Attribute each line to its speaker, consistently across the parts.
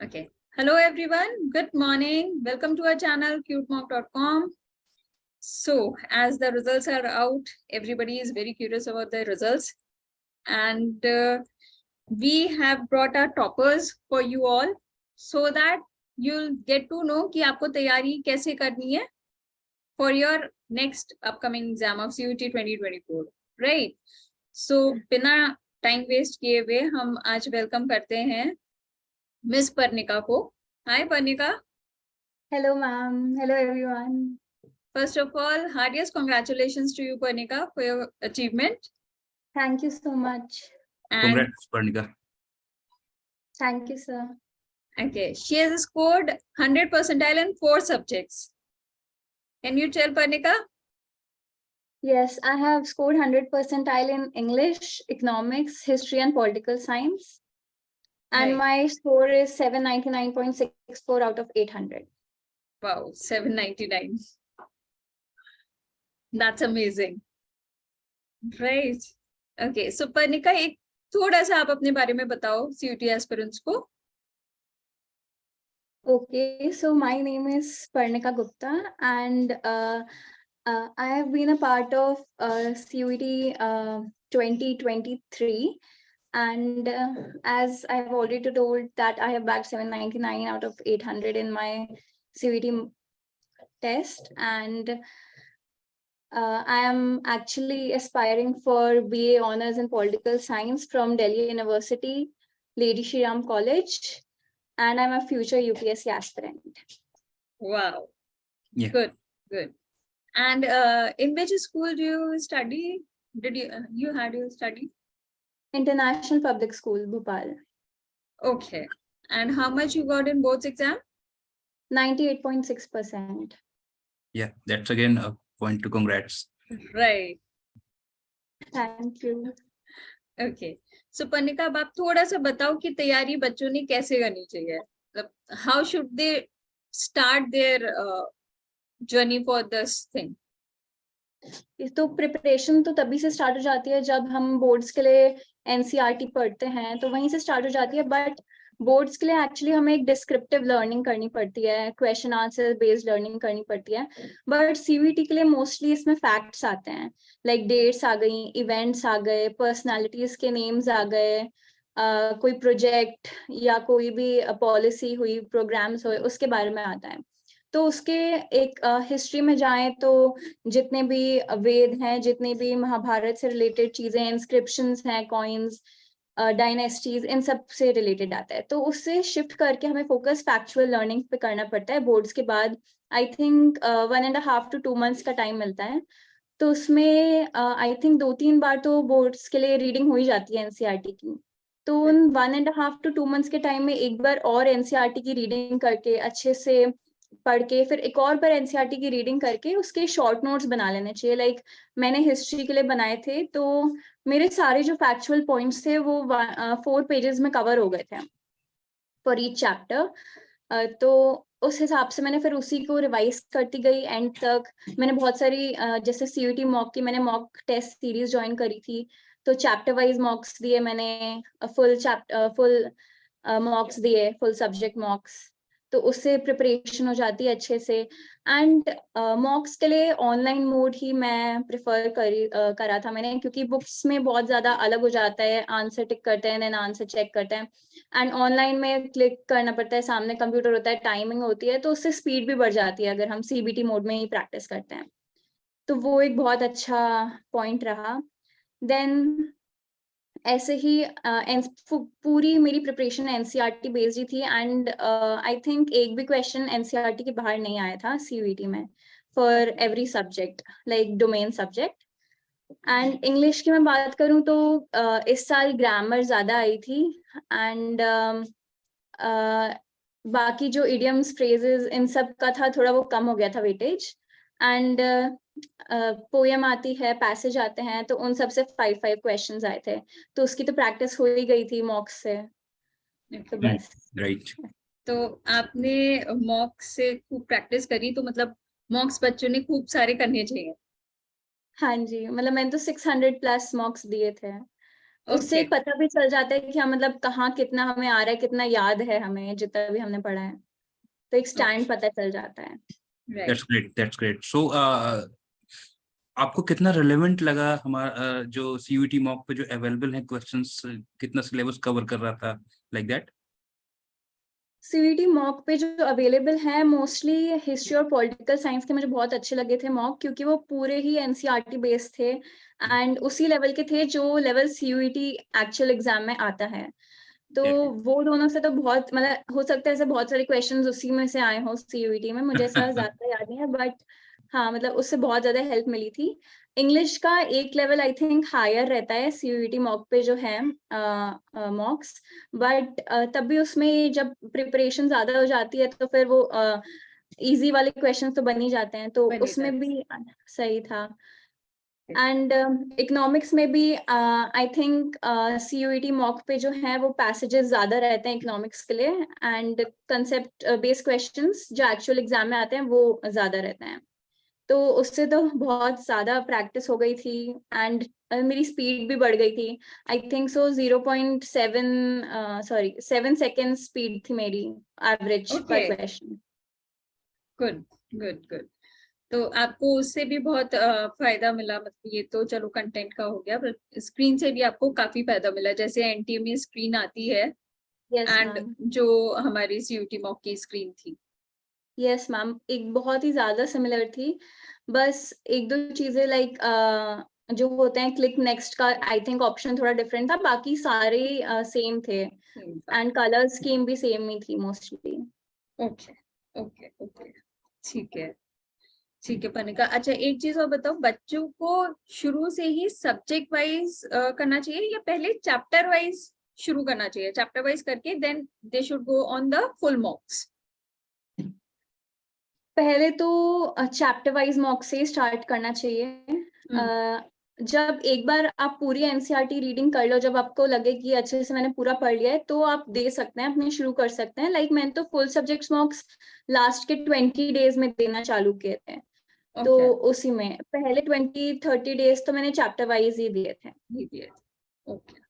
Speaker 1: Okay. Hello everyone. Good morning. Welcome to our channel cutemock.com. So as the results are out, everybody is very curious about the results, and we have brought our toppers for you all so that you'll get to know कि आपको तैयारी कैसे करनी है for your next upcoming exam of CUT 2024, right? So बिना time waste किए हुए हम आज वेलकम करते हैं मिस पर्णिका को. Hi Parnika.
Speaker 2: Hello ma'am. Hello everyone.
Speaker 1: First of all, heartiest congratulations to you Parnika for your achievement.
Speaker 2: Thank you so much.
Speaker 1: And
Speaker 3: Congrats Parnika.
Speaker 2: Thank you sir.
Speaker 1: okay, she has scored 100 percentile in 4 subjects. Can you tell Parnika?
Speaker 2: Yes, I have scored 100 percentile in English, economics, history and political science. And
Speaker 1: Right.
Speaker 2: my score is 799.64 out of 800.
Speaker 1: Wow, 799. That's amazing. Right. Okay, so Parnika, एक थोड़ा सा आप अपने बारे में बताओ CUT aspirants को.
Speaker 2: Okay, so my name is Parnika Gupta and I have been a part of CUT 2023. And as I've already told that I have bagged 799 out of 800 in my CVT test, and I am actually aspiring for BA Honors in Political Science from Delhi University, Lady Shri Ram College, and I'm a future UPSC aspirant.
Speaker 1: Wow.
Speaker 3: Yeah.
Speaker 1: Good. And in which school do you study? Did you had your study?
Speaker 2: International Public School, Bhopal.
Speaker 1: Okay. And how much you got in both exam?
Speaker 2: 98.6%.
Speaker 3: Yeah, that's again a point to congrats.
Speaker 1: Right.
Speaker 2: Thank you.
Speaker 1: Okay. So Parnika, अब आप थोड़ा सा बताओ कि तैयारी बच्चों ने कैसे करनी चाहिए? How should they start their journey for this thing?
Speaker 2: तो प्रिपरेशन तो तभी से स्टार्ट हो जाती है जब हम बोर्ड्स के लिए एनसीईआरटी पढ़ते हैं, तो वहीं से स्टार्ट हो जाती है. बट बोर्ड्स के लिए एक्चुअली हमें एक डिस्क्रिप्टिव लर्निंग करनी पड़ती है, क्वेश्चन आंसर बेस्ड लर्निंग करनी पड़ती है. बट सीवीटी के लिए मोस्टली इसमें फैक्ट्स आते हैं, लाइक डेट्स आ गई, इवेंट्स आ गए, पर्सनालिटीज के नेम्स आ गए, कोई प्रोजेक्ट या कोई भी पॉलिसी हुई, प्रोग्राम्स हुए, उसके बारे में आता है. तो उसके एक हिस्ट्री में जाएं तो जितने भी वेद हैं, जितने भी महाभारत से रिलेटेड चीजें, इंस्क्रिप्शंस हैं, कॉइन्स, डायनेस्टीज, इन सब से रिलेटेड आता है. तो उससे शिफ्ट करके हमें फोकस फैक्चुअल लर्निंग पे करना पड़ता है. बोर्ड्स के बाद आई थिंक 1.5 to 2 months का टाइम मिलता है. तो उसमें आई थिंक 2-3 बार तो बोर्ड्स के लिए रीडिंग हो ही जाती है एनसीईआरटी की. तो उन 1.5 to 2 months के टाइम में एक बार और एनसीईआरटी की रीडिंग करके, अच्छे से पढ़ के, फिर एक और बार एनसीईआरटी की रीडिंग करके उसके शॉर्ट नोट्स बना लेने चाहिए. लाइक मैंने हिस्ट्री के लिए बनाए थे, तो मेरे सारे जो फैक्चुअल पॉइंट्स थे वो 4 pages में कवर हो गए थे फॉर ईच चैप्टर. तो उस हिसाब से मैंने फिर उसी को रिवाइज करती गई एंड तक. मैंने बहुत सारी जैसे सीयूटी मॉक की मैंने मॉक टेस्ट सीरीज ज्वाइन करी थी, तो चैप्टर वाइज मॉक्स दिए मैंने, फुल मॉक्स दिए, फुल सब्जेक्ट मॉक्स. तो उससे प्रिपरेशन हो जाती है अच्छे से. एंड मॉक्स के लिए ऑनलाइन मोड ही मैं प्रेफर करा था मैंने, क्योंकि बुक्स में बहुत ज्यादा अलग हो जाता है. आंसर टिक करते हैं, देन आंसर चेक करते हैं, एंड ऑनलाइन में क्लिक करना पड़ता है, सामने कंप्यूटर होता है, टाइमिंग होती है, तो उससे स्पीड भी बढ़ जाती है अगर हम सीबीटी मोड में ही प्रैक्टिस करते हैं. तो वो एक बहुत अच्छा पॉइंट रहा. देन ऐसे ही पूरी मेरी प्रिपरेशन एनसीईआरटी बेस्ड ही थी. एंड आई थिंक एक भी क्वेश्चन एनसीईआरटी के बाहर नहीं आया था सीयूईटी में for every subject, like domain subject. And English की मैं बात करूं तो इस साल ग्रामर ज्यादा आई थी, एंड बाकी जो इडियम्स, फ्रेजेस, इन सब का था थोड़ा वो कम हो गया था वेटेज. एंड पोएम आती है, पैसेज आते हैं, तो उन सब से 5 क्वेश्चंस आए थे, तो उसकी तो प्रैक्टिस हो ही गई थी मॉक्स से. तो बस.
Speaker 3: Right.
Speaker 1: तो आपने मॉक से खूब प्रैक्टिस करी, तो मतलब मॉक्स बच्चों ने खूब सारे करने चाहिए.
Speaker 2: हाँ जी, मतलब मैंने तो 600+ मॉक्स दिए थे. उससे
Speaker 1: Okay.
Speaker 2: एक पता भी चल जाता है कि हम मतलब कहाँ कितना हमें आ रहा है, कितना याद है हमें, जितना भी हमने पढ़ा है, तो एक स्टैंड पता चल जाता है।
Speaker 1: Right.
Speaker 3: That's great. That's great. So, आपको कितना रिलेवेंट लगा हमारा जो CUET मॉक पे जो अवेलेबल है क्वेश्चंस, कितना सिलेबस कवर कर रहा था, लाइक दैट?
Speaker 2: सीयूईटी मॉक पे जो अवेलेबल है मोस्टली हिस्ट्री और पॉलिटिकल साइंस के मुझे बहुत अच्छे लगे थे मॉक, क्योंकि वो पूरे ही एनसीईआरटी बेस्ड थे एंड उसी लेवल के थे जो लेवल सीयूईटी एक्चुअल एग्जाम में आता है। तो वो दोनों से तो बहुत मतलब हो सकता है ऐसे बहुत सारे क्वेश्चंस उसी में से आए हो सीयूईटी में, मुझे ऐसा ज्यादा याद नहीं है, बट हाँ मतलब उससे बहुत ज्यादा हेल्प मिली थी। इंग्लिश का एक लेवल आई थिंक हायर रहता है सीयूईटी मॉक पे जो है मॉक्स, बट तब भी उसमें जब प्रिपरेशन ज्यादा हो जाती है तो फिर वो इजी वाले क्वेश्चंस तो बन ही जाते हैं, तो
Speaker 1: बन ही
Speaker 2: उसमें
Speaker 1: जाते
Speaker 2: भी सही था। एंड इकोनॉमिक्स में भी आई थिंक सीयूईटी मॉक पे जो है वो पैसेजेस ज्यादा रहते हैं इकोनॉमिक्स के लिए, एंड कंसेप्ट बेस्ड क्वेश्चंस जो एक्चुअल एग्जाम में आते हैं वो ज्यादा रहते हैं। तो उससे तो बहुत ज्यादा प्रैक्टिस हो गई थी एंड मेरी स्पीड भी बढ़ गई थी। I think so 7 second speed थी मेरी एवरेज पर
Speaker 1: Okay.
Speaker 2: Question.
Speaker 1: Good. Good. Good. तो आपको उससे भी बहुत फायदा मिला, मतलब ये तो चलो कंटेंट का हो गया, पर स्क्रीन से भी आपको काफी फायदा मिला, जैसे एनटीए में स्क्रीन आती है
Speaker 2: यस
Speaker 1: एंड
Speaker 2: मैम,
Speaker 1: जो हमारी सीयूटी मॉक की स्क्रीन थी।
Speaker 2: यस मैम, एक बहुत ही ज्यादा सिमिलर थी, बस एक दो चीजें लाइक जो होते हैं क्लिक नेक्स्ट का आई थिंक ऑप्शन थोड़ा डिफरेंट था, बाकी सारे सेम थे एंड कलर स्कीम भी सेम ही थी मोस्टली।
Speaker 1: ओके ओके ओके, ठीक है ठीक है पनिका। अच्छा एक चीज और बताओ, बच्चों को शुरू से ही सब्जेक्ट वाइज करना चाहिए या पहले चैप्टर वाइज शुरू करना चाहिए? चैप्टर वाइज करके then they should go on the full mocks.
Speaker 2: पहले तो चैप्टर वाइज मॉक से स्टार्ट करना चाहिए। जब एक बार आप पूरी एनसीईआरटी रीडिंग कर लो, जब आपको लगे कि अच्छे से मैंने पूरा पढ़ लिया है, तो आप दे सकते हैं, अपने शुरू कर सकते हैं। लाइक मैंने तो फुल सब्जेक्ट्स मॉक्स लास्ट के 20 डेज में देना चालू किए थे, तो उसी में पहले 20-30 डेज तो मैंने चैप्टर वाइज ही दिए थे।
Speaker 1: ओके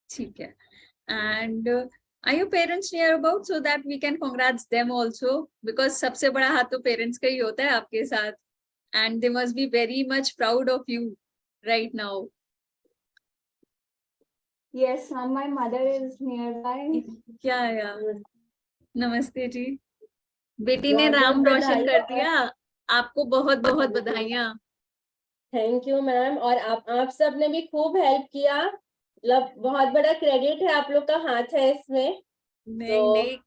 Speaker 1: ठीक है। And are your parents near about so that we can congrats them also, because सबसे बड़ा हाथ तो पेरेंट्स का ही होता है आपके साथ, and they must be very much proud of you right now.
Speaker 2: Yes, ma'am, my mother is nearby.
Speaker 1: क्या नमस्ते जी, बेटी ने
Speaker 4: बहुत
Speaker 1: नाम
Speaker 4: बहुत
Speaker 1: रोशन कर
Speaker 4: बधाई।
Speaker 1: दिया, आपको बहुत बहुत बधाइयाँ।
Speaker 4: थैंक यू मैम, और आप सब ने भी खूब हेल्प किया, मतलब बहुत बड़ा क्रेडिट है, आप लोग का हाथ है इसमें।
Speaker 1: नहीं नहीं,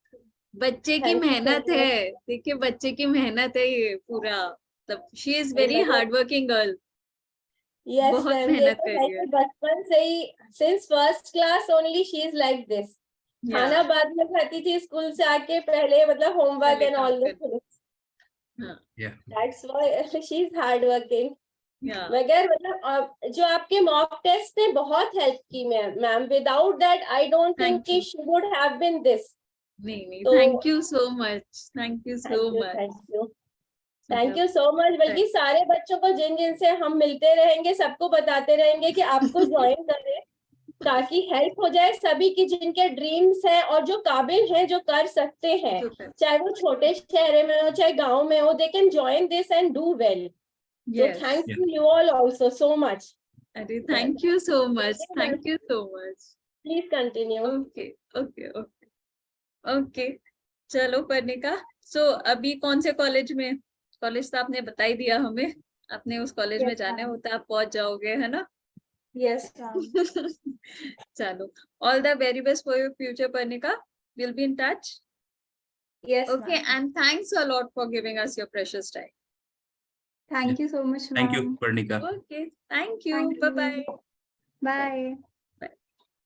Speaker 1: बच्चे की
Speaker 4: thank you so
Speaker 1: मेहनत
Speaker 4: much।
Speaker 1: है, देखिए बच्चे की मेहनत है ये पूरा, मतलब शी इज वेरी
Speaker 4: मतलब
Speaker 1: हार्ड वर्किंग गर्ल,
Speaker 4: यस
Speaker 1: बहुत
Speaker 4: मैम, ये
Speaker 1: मेहनत
Speaker 4: तो
Speaker 1: कर
Speaker 4: है
Speaker 1: रही है।
Speaker 4: कि बचपन से ही since first class only she is like this. खाना बाद में खाती थी स्कूल से आके, पहले मतलब होमवर्क
Speaker 1: पहले
Speaker 4: एंड
Speaker 1: काम
Speaker 4: ऑल
Speaker 1: कर-
Speaker 4: दिस,
Speaker 1: हाँ,
Speaker 4: that's why she is hard working.
Speaker 1: yeah.
Speaker 4: मगर मतलब जो आपके मॉक टेस्ट ने बहुत हेल्प की ma'am, without that I don't think
Speaker 1: Thank
Speaker 4: कि
Speaker 1: you.
Speaker 4: She would have been this.
Speaker 1: नहीं नहीं,
Speaker 4: तो
Speaker 1: thank you so much, thank you so much.
Speaker 4: Thank you so much. बल्कि सारे बच्चों को जिन जिन से हम मिलते रहेंगे सबको बताते रहेंगे कि आपको ज्वाइन करें, ताकि हेल्प हो जाए सभी की, जिनके ड्रीम्स हैं और जो काबिल हैं, जो कर सकते हैं, चाहे वो छोटे शहर में हो चाहे गांव में हो, they can join this and do well. So thank you all also so much.
Speaker 1: अरे थैंk you so much, thank you so much.
Speaker 4: Please continue.
Speaker 1: Okay, okay, okay, okay. चलो पर्णिका, सो अभी कौन से कॉलेज में? कॉलेज तो आपने बता ही दिया हमें, आपने उस कॉलेज में जाना है, होता आप पहुंच जाओगे, है ना?
Speaker 2: Yes, ma'am.
Speaker 1: चलो, all the very best for your future Parnika, we'll be in touch.
Speaker 2: Yes,
Speaker 1: Okay,
Speaker 2: ma'am.
Speaker 1: and thanks a lot for giving us your precious time.
Speaker 2: Thank you so much,
Speaker 3: Thank you,
Speaker 2: ma'am.
Speaker 3: Parnika.
Speaker 1: Okay, thank you.
Speaker 2: Thank
Speaker 1: Bye bye.
Speaker 2: Bye.